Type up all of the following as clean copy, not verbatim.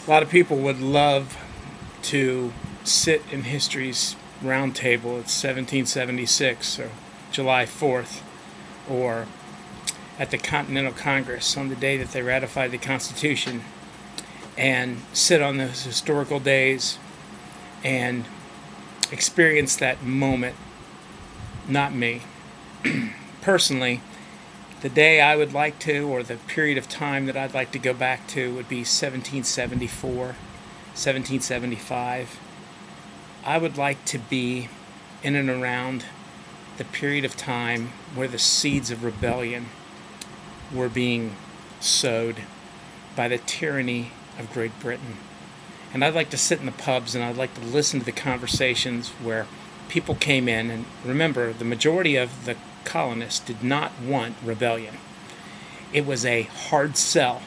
A lot of people would love to sit in history's round table at 1776 or July 4th or at the Continental Congress on the day that they ratified the Constitution and sit on those historical days and experience that moment. Not me. Personally, the day I would like to, or the period of time that I'd like to go back to, would be 1774, 1775. I would like to be in and around the period of time where the seeds of rebellion were being sowed by the tyranny of Great Britain. And I'd like to sit in the pubs and I'd like to listen to the conversations where people came in. And remember, the majority of the colonists did not want rebellion. It was a hard sell.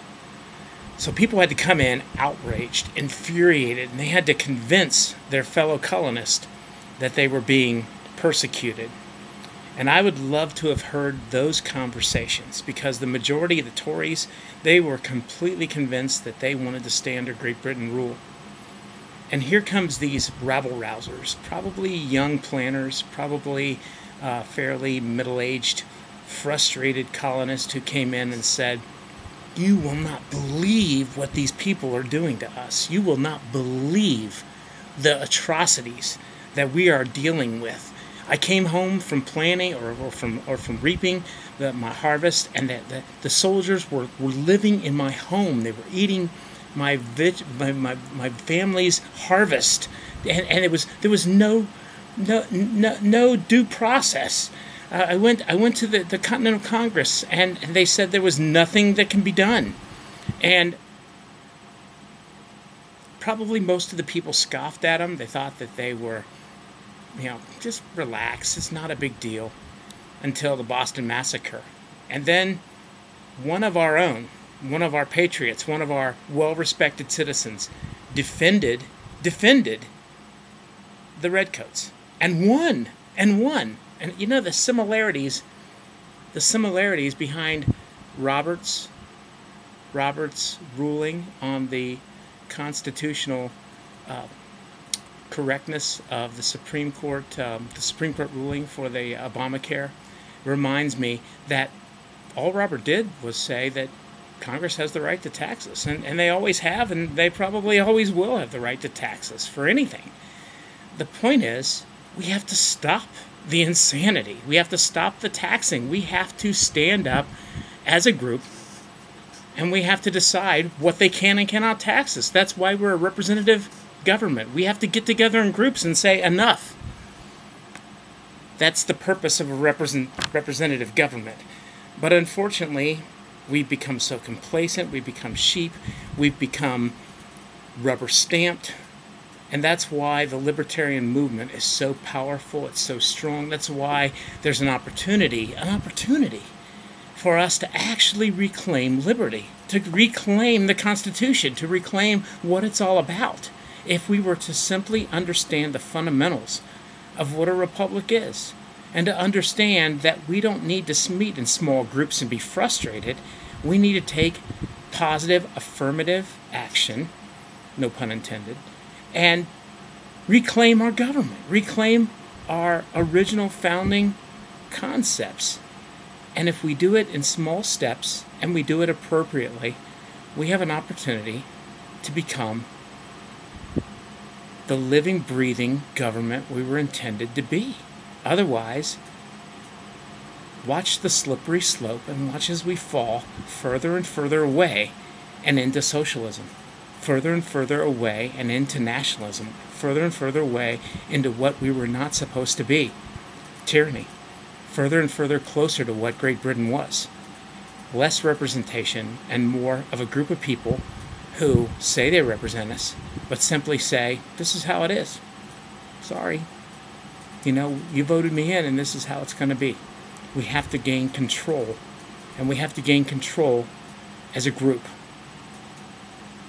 So people had to come in outraged, infuriated, and they had to convince their fellow colonists that they were being persecuted. And I would love to have heard those conversations, because the majority of the Tories, they were completely convinced that they wanted to stay under Great Britain rule. And here comes these rabble-rousers, probably young planners, probably fairly middle-aged, frustrated colonists who came in and said, "You will not believe what these people are doing to us. You will not believe the atrocities that we are dealing with. I came home from planting or from reaping my harvest, and the soldiers were living in my home. They were eating my family's harvest, and there was no due process. I went to the Continental Congress, and they said there was nothing that can be done." And probably most of the people scoffed at them. They thought that they were, just relax, it's not a big deal, until the Boston Massacre. And then one of our own, one of our patriots, one of our well-respected citizens defended the Redcoats and won. And the similarities behind Roberts' ruling on the constitutional correctness of the Supreme Court ruling for the Obamacare reminds me that all Robert did was say that Congress has the right to tax us, and they always have, and they probably always will have the right to tax us for anything. The point is, we have to stop the insanity. We have to stop the taxing. We have to stand up as a group, and we have to decide what they can and cannot tax us. That's why we're a representative government. We have to get together in groups and say enough. That's the purpose of a representative government. But unfortunately, we've become so complacent, we've become sheep, we've become rubber-stamped, and that's why the libertarian movement is so powerful, it's so strong. That's why there's an opportunity for us to actually reclaim liberty, to reclaim the Constitution, to reclaim what it's all about, if we were to simply understand the fundamentals of what a republic is, and to understand that we don't need to meet in small groups and be frustrated. We need to take positive, affirmative action, no pun intended, and reclaim our government, reclaim our original founding concepts. And if we do it in small steps and we do it appropriately, we have an opportunity to become the living, breathing government we were intended to be. Otherwise, watch the slippery slope and watch as we fall further and further away and into socialism, further and further away and into nationalism, further and further away into what we were not supposed to be, tyranny, further and further closer to what Great Britain was. Less representation and more of a group of people who say they represent us, but simply say, this is how it is. Sorry. You voted me in, and this is how it's going to be. We have to gain control, and we have to gain control as a group,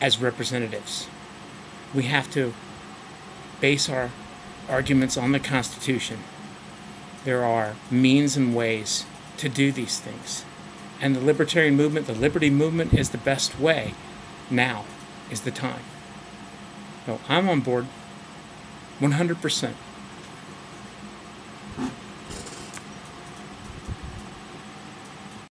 as representatives. We have to base our arguments on the Constitution. There are means and ways to do these things. And the libertarian movement, the liberty movement, is the best way. Now is the time. So I'm on board 100%.